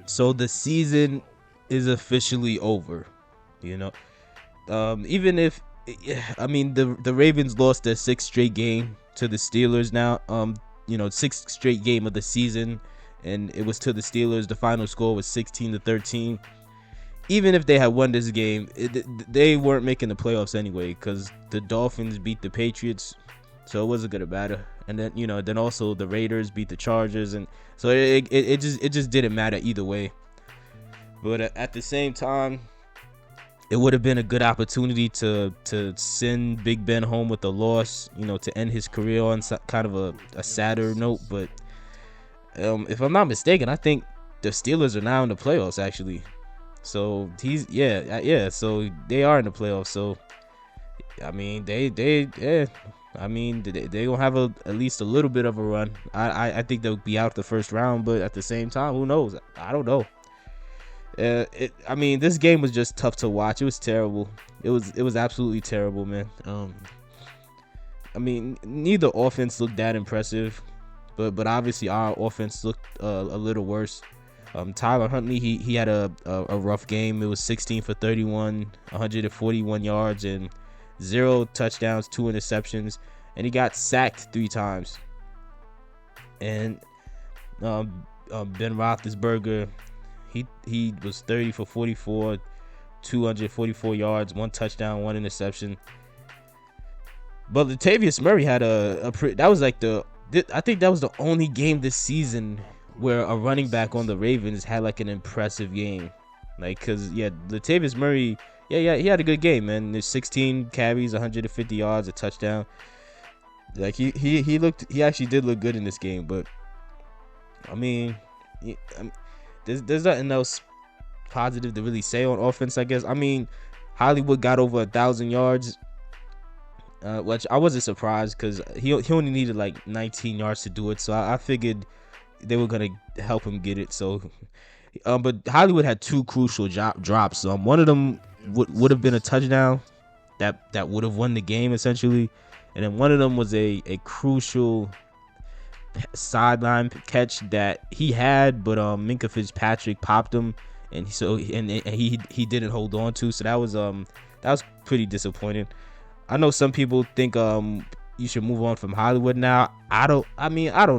So the season is officially over. You know, even if I mean the Ravens lost their sixth straight game to the Steelers now. Sixth straight game of the season, and it was to the Steelers. The final score was 16-13. Even if they had won this game, they weren't making the playoffs anyway because the Dolphins beat the Patriots, so it wasn't gonna matter. And then also the Raiders beat the Chargers, and so it just didn't matter either way. But at the same time, it would have been a good opportunity to send Big Ben home with a loss, to end his career on kind of a sadder note. But if I'm not mistaken, I think the Steelers are now in the playoffs actually. So so they are in the playoffs. So I mean, they gonna have at least a little bit of a run. I think they'll be out the first round, but at the same time, who knows? I don't know. This game was just tough to watch. It was terrible. It was absolutely terrible, man. Neither offense looked that impressive, but obviously our offense looked a little worse. Tyler Huntley, he had a rough game. It was 16 for 31, 141 yards and 0 touchdowns, 2 interceptions, and he got sacked 3 times. And Ben Roethlisberger, he was 30 for 44, 244 yards, 1 touchdown, 1 interception. But Latavius Murray had I think that was the only game this season where a running back on the Ravens had like an impressive game. Cause Latavius Murray, he had a good game, man. There's 16 carries, 150 yards, a touchdown. He actually did look good in this game. But there's nothing else positive to really say on offense, I guess. Hollywood got over 1,000 yards, which I wasn't surprised because he only needed like 19 yards to do it. So I figured they were gonna help him get it. So, but Hollywood had 2 crucial drops. One of them would have been a touchdown that would have won the game essentially, and then one of them was a crucial sideline catch that he had, but Minkah Fitzpatrick popped him, and he didn't hold on to. So that was pretty disappointing. I know some people think you should move on from Hollywood now. I don't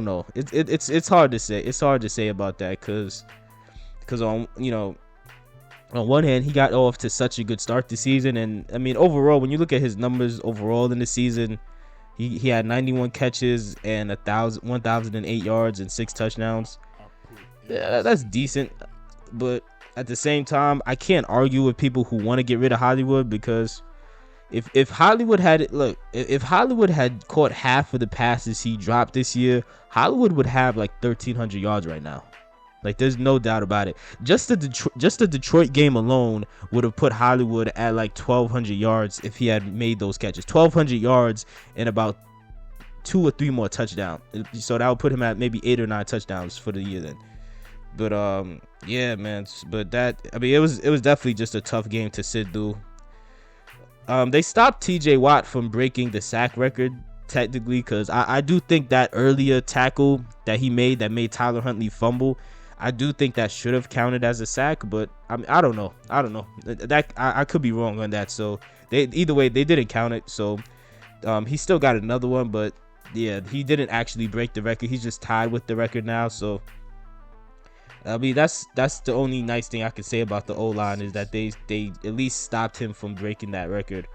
know. It's hard to say. It's hard to say about that because on one hand he got off to such a good start this season, and overall when you look at his numbers overall in the season, he had 91 catches and 1,008 yards and 6 touchdowns. Yeah, that's decent, but at the same time, I can't argue with people who want to get rid of Hollywood because if Hollywood had caught half of the passes he dropped this year, Hollywood would have like 1,300 yards right now. Like, there's no doubt about it. Just the Detroit game alone would have put Hollywood at like 1,200 yards if he had made those catches. 1,200 yards and about 2 or 3 more touchdowns. So that would put him at maybe 8 or 9 touchdowns for the year then. But yeah, man. But it was definitely just a tough game to sit through. They stopped TJ Watt from breaking the sack record technically, because I do think that earlier tackle that he made that made Tyler Huntley fumble, I do think that should have counted as a sack, but I don't know. That I could be wrong on that. So either way they didn't count it. So he still got another one, but yeah, he didn't actually break the record. He's just tied with the record now. So that's the only nice thing I can say about the O-line is that they at least stopped him from breaking that record.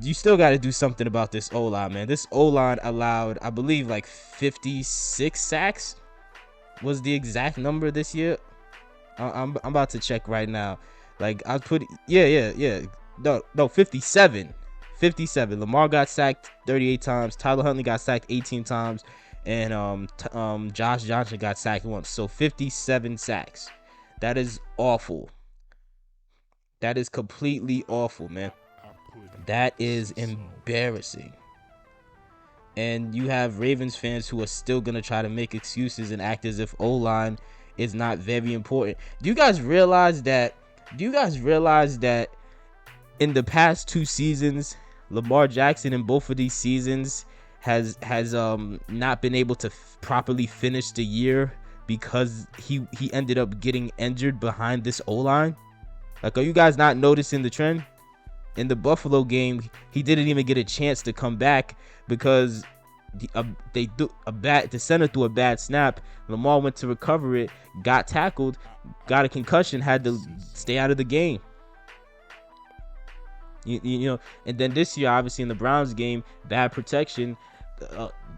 You still got to do something about this O-line, man. This O-line allowed, I believe, like 56 sacks was the exact number this year. I'm about to check right now. Like, I put no 57. Lamar got sacked 38 times. Tyler Huntley got sacked 18 times, and Josh Johnson got sacked once. So 57 sacks. That is awful. That is completely awful, man. That is embarrassing. And you have Ravens fans who are still going to try to make excuses and act as if O-line is not very important. Do you guys realize that in the past 2 seasons, Lamar Jackson in both of these seasons has not been able to properly finish the year because he ended up getting injured behind this O-line? Like, are you guys not noticing the trend? In the Buffalo game, he didn't even get a chance to come back because the center threw a bad snap. Lamar went to recover it, got tackled, got a concussion, had to stay out of the game. You know, and then this year, obviously in the Browns game, bad protection.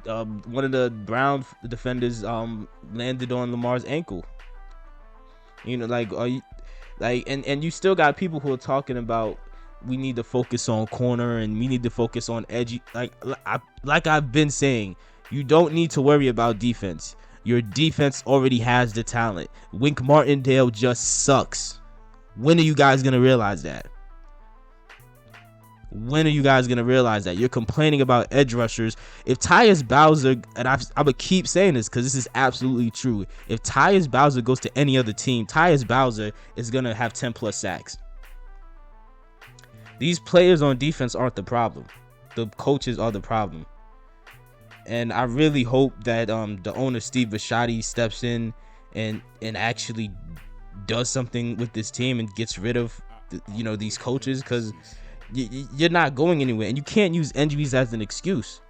One of the Brown defenders landed on Lamar's ankle. You know, like, are you like, and you still got people who are talking about we need to focus on corner and we need to focus on edgy. Like I've been saying, you don't need to worry about defense. Your defense already has the talent. Wink Martindale just sucks. When are you guys gonna realize that? When are you guys gonna realize that? You're complaining about edge rushers. If Tyus Bowser, and I would keep saying this because this is absolutely true. If Tyus Bowser goes to any other team, Tyus Bowser is gonna have 10 plus sacks. These players on defense aren't the problem. The coaches are the problem. And I really hope that the owner Steve Bisciotti steps in and actually does something with this team and gets rid of these coaches, because you're not going anywhere, and you can't use injuries as an excuse.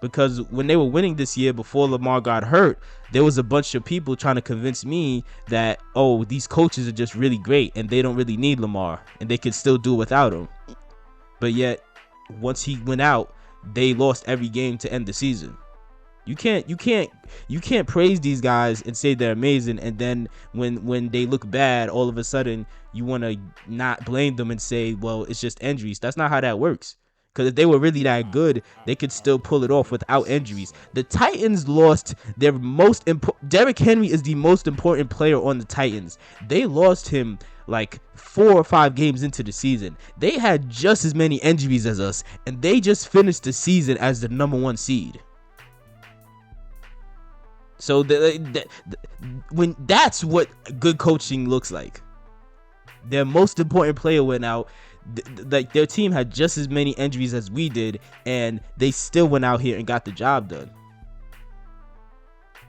Because when they were winning this year before Lamar got hurt, there was a bunch of people trying to convince me that, oh, these coaches are just really great and they don't really need Lamar and they could still do without him. But yet, once he went out, they lost every game to end the season. You can't praise these guys and say they're amazing, and then when they look bad, all of a sudden you want to not blame them and say, well, it's just injuries. That's not how that works. Because if they were really that good, they could still pull it off without injuries. The Titans lost their most important. Derrick Henry is the most important player on the Titans. They lost him like 4 or 5 games into the season. They had just as many injuries as us, and they just finished the season as the #1 seed. So when that's what good coaching looks like. Their most important player went out. Like, their team had just as many injuries as we did, and they still went out here and got the job done.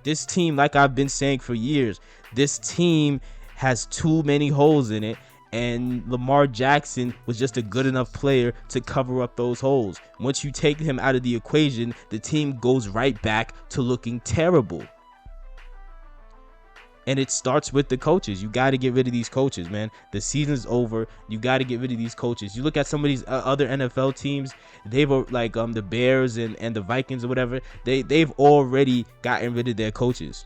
This team, like I've been saying for years, this team has too many holes in it, and Lamar Jackson was just a good enough player to cover up those holes. Once you take him out of the equation, the team goes right back to looking terrible. And it starts with the coaches. You got to get rid of these coaches, man. The season's over. You got to get rid of these coaches. You look at some of these other NFL teams. They've like the Bears and the Vikings or whatever. They've already gotten rid of their coaches.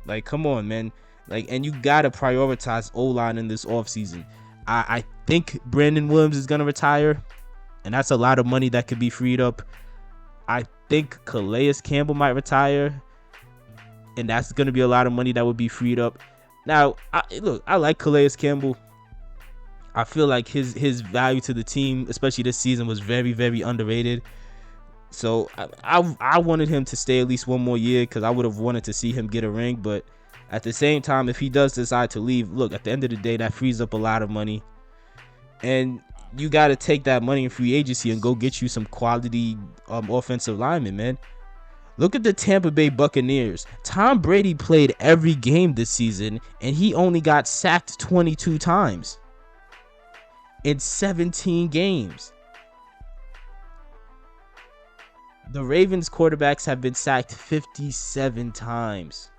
Like, come on, man. Like, and you got to prioritize O-line in this offseason. I think Brandon Williams is going to retire, and that's a lot of money that could be freed up. I think Calais Campbell might retire, and that's going to be a lot of money that would be freed up. Now, I like Calais Campbell. I feel like his value to the team, especially this season, was very, very underrated. So I wanted him to stay at least one more year, because I would have wanted to see him get a ring. But at the same time, if he does decide to leave, look, at the end of the day, that frees up a lot of money. And you got to take that money in free agency and go get you some quality offensive linemen, man. Look at the Tampa Bay Buccaneers. Tom Brady played every game this season, and he only got sacked 22 times in 17 games. The Ravens quarterbacks have been sacked 57 times,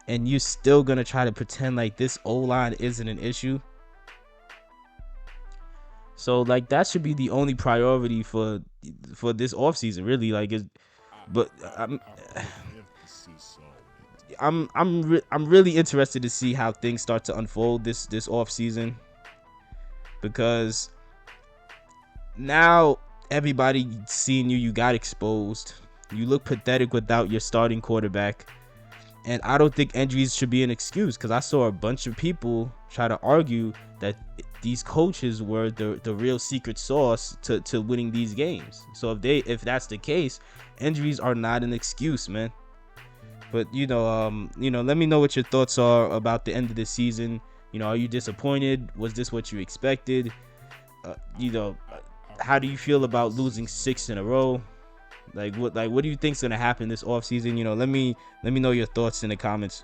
and you're still going to try to pretend like this O-line isn't an issue? So, like, that should be the only priority for this offseason, really. Like, but I'm really interested to see how things start to unfold this off season, because now everybody seeing you got exposed. You look pathetic without your starting quarterback, and I don't think injuries should be an excuse, because I saw a bunch of people try to argue that these coaches were the real secret sauce to winning these games. So if that's the case, injuries are not an excuse, man. But let me know what your thoughts are about the end of the season. Are you disappointed? Was this what you expected? How do you feel about losing 6 in a row? Like what do you think's gonna happen this offseason? Let me know your thoughts in the comments.